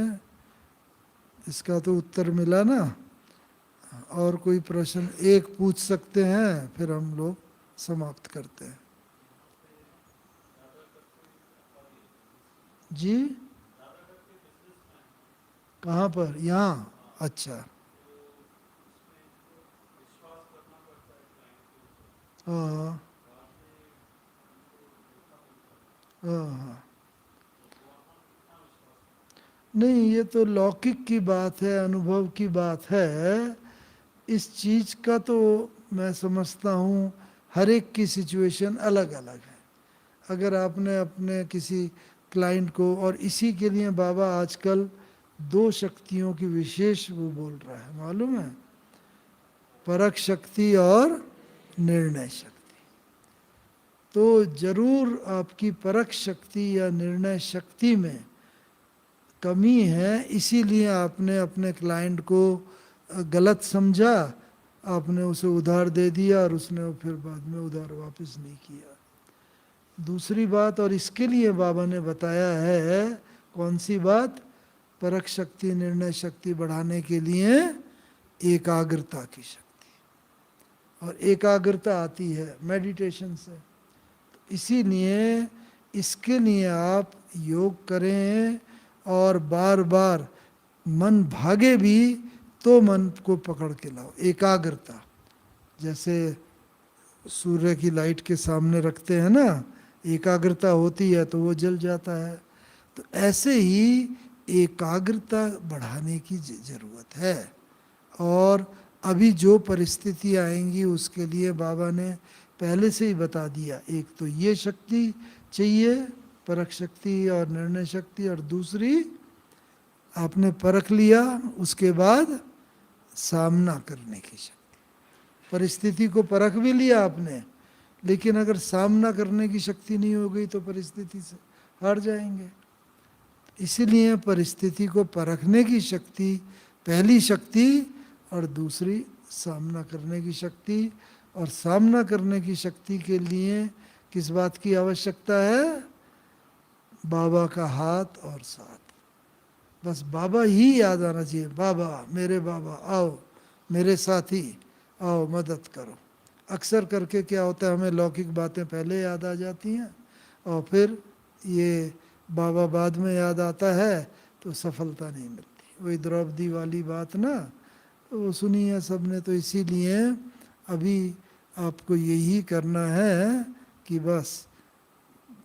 इसका तो उत्तर मिला ना। और कोई प्रश्न एक पूछ सकते हैं, फिर हम लोग समाप्त करते हैं। जी कहाँ पर? यहाँ? अच्छा। हाँ हाँ। नहीं, ये तो लौकिक की बात है, अनुभव की बात है। इस चीज़ का तो मैं समझता हूँ हर एक की सिचुएशन अलग अलग है। अगर आपने अपने किसी क्लाइंट को, और इसी के लिए बाबा आजकल दो शक्तियों की विशेष वो बोल रहा है, मालूम है? परख शक्ति और निर्णय शक्ति। तो जरूर आपकी परख शक्ति या निर्णय शक्ति में कमी है, इसीलिए आपने अपने क्लाइंट को गलत समझा, आपने उसे उधार दे दिया और उसने फिर बाद में उधार वापस नहीं किया। दूसरी बात, और इसके लिए बाबा ने बताया है, कौन सी बात? परख शक्ति निर्णय शक्ति बढ़ाने के लिए एकाग्रता की शक्ति। और एकाग्रता आती है मेडिटेशन से। इसीलिए इसके लिए आप योग करें, और बार बार मन भागे भी तो मन को पकड़ के लाओ। एकाग्रता जैसे सूर्य की लाइट के सामने रखते हैं ना, एकाग्रता होती है तो वो जल जाता है। तो ऐसे ही एकाग्रता बढ़ाने की ज़रूरत है। और अभी जो परिस्थिति आएंगी उसके लिए बाबा ने पहले से ही बता दिया। एक तो ये शक्ति चाहिए, परख शक्ति और निर्णय शक्ति, और दूसरी आपने परख लिया उसके बाद सामना करने की शक्ति। परिस्थिति को परख भी लिया आपने, लेकिन अगर सामना करने की शक्ति नहीं हो गई तो परिस्थिति से हार जाएंगे। इसीलिए परिस्थिति को परखने की शक्ति पहली शक्ति, और दूसरी सामना करने की शक्ति। और सामना करने की शक्ति के लिए किस बात की आवश्यकता है? बाबा का हाथ और साथ। बस बाबा ही याद आना चाहिए। बाबा, मेरे बाबा आओ, मेरे साथी आओ, मदद करो। अक्सर करके क्या होता है, हमें लौकिक बातें पहले याद आ जाती हैं और फिर ये बाबा बाद में याद आता है तो सफलता नहीं मिलती। वही द्रौपदी वाली बात ना, तो वो सुनी है सबने। तो इसीलिए अभी आपको यही करना है कि बस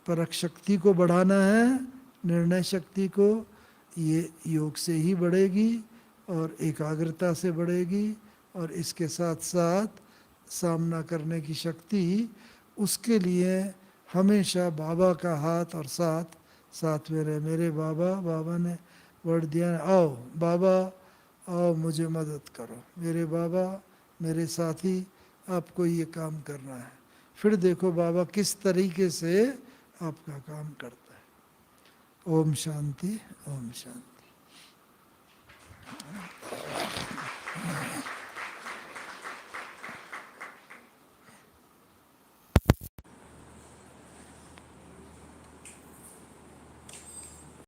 परख शक्ति को बढ़ाना है, निर्णय शक्ति को, ये योग से ही बढ़ेगी और एकाग्रता से बढ़ेगी। और इसके साथ साथ सामना करने की शक्ति, उसके लिए हमेशा बाबा का हाथ और साथ साथ में रहे। मेरे बाबा, बाबा ने वर्ड दिया, आओ बाबा आओ मुझे मदद करो, मेरे बाबा मेरे साथी, आपको ये काम करना है। फिर देखो बाबा किस तरीके से आपका काम करता है। ओम शांति, ओम शांति।